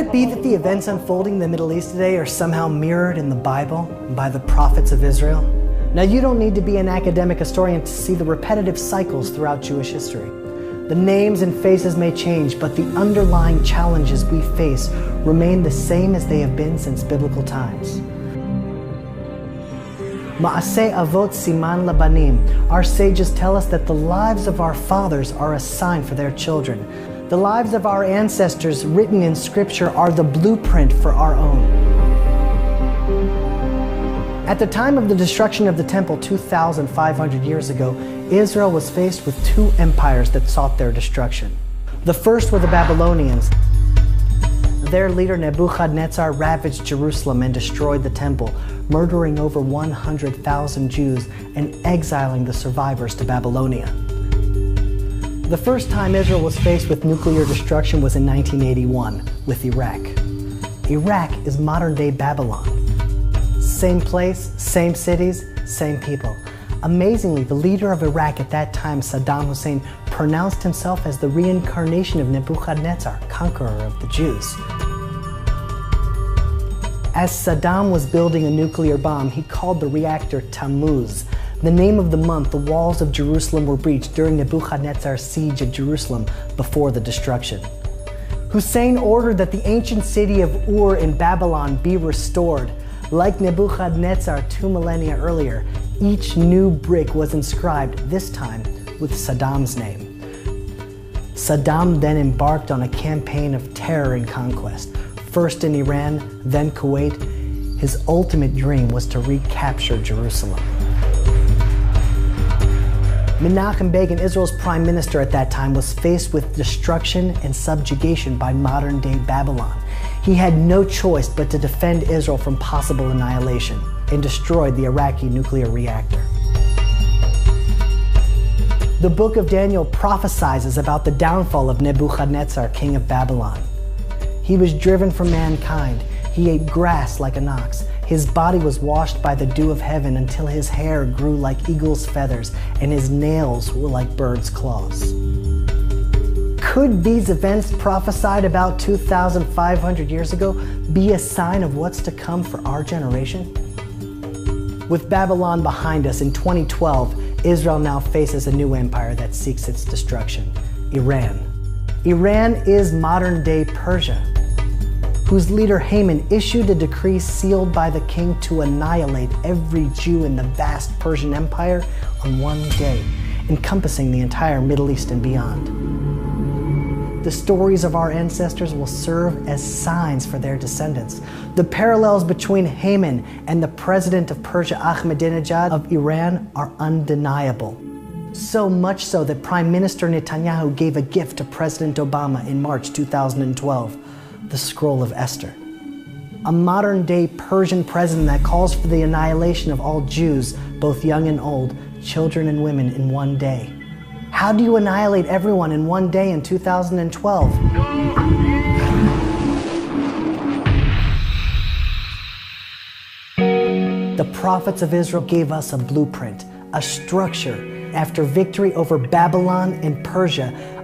it be that the events unfolding in the Middle East today are somehow mirrored in the Bible by the prophets of Israel? Now, you don't need to be an academic historian to see the repetitive cycles throughout Jewish history. The names and faces may change, but the underlying challenges we face remain the same as they have been since biblical times. Ma'aseh avot siman labanim. Our sages tell us that the lives of our fathers are a sign for their children. The lives of our ancestors written in Scripture are the blueprint for our own. At the time of the destruction of the temple 2,500 years ago, Israel was faced with two empires that sought their destruction. The first were the Babylonians. Their leader Nebuchadnezzar ravaged Jerusalem and destroyed the temple, murdering over 100,000 Jews and exiling the survivors to Babylonia. The first time Israel was faced with nuclear destruction was in 1981 with Iraq. Iraq is modern-day Babylon. Same place, same cities, same people. Amazingly, the leader of Iraq at that time, Saddam Hussein, pronounced himself as the reincarnation of Nebuchadnezzar, conqueror of the Jews. As Saddam was building a nuclear bomb, he called the reactor Tammuz, the name of the month the walls of Jerusalem were breached during Nebuchadnezzar's siege of Jerusalem before the destruction. Hussein ordered that the ancient city of Ur in Babylon be restored. Like Nebuchadnezzar 2 millennia earlier, each new brick was inscribed, this time with Saddam's name. Saddam then embarked on a campaign of terror and conquest, first in Iran, then Kuwait. His ultimate dream was to recapture Jerusalem. Menachem Begin, Israel's prime minister at that time, was faced with destruction and subjugation by modern-day Babylon. He had no choice but to defend Israel from possible annihilation and destroyed the Iraqi nuclear reactor. The book of Daniel prophesies about the downfall of Nebuchadnezzar, king of Babylon. He was driven from mankind. He ate grass like an ox. His body was washed by the dew of heaven until his hair grew like eagle's feathers and his nails were like birds' claws. Could these events prophesied about 2,500 years ago be a sign of what's to come for our generation? With Babylon behind us in 2012, Israel now faces a new empire that seeks its destruction, Iran. Iran is modern-day Persia, whose leader Haman issued a decree sealed by the king to annihilate every Jew in the vast Persian Empire on one day, encompassing the entire Middle East and beyond. The stories of our ancestors will serve as signs for their descendants. The parallels between Haman and the president of Persia, Ahmadinejad of Iran, are undeniable. So much so that Prime Minister Netanyahu gave a gift to President Obama in March 2012. The Scroll of Esther. A modern-day Persian president that calls for the annihilation of all Jews, both young and old, children and women, in one day. How do you annihilate everyone in one day in 2012? The prophets of Israel gave us a blueprint, a structure. After victory over Babylon and Persia,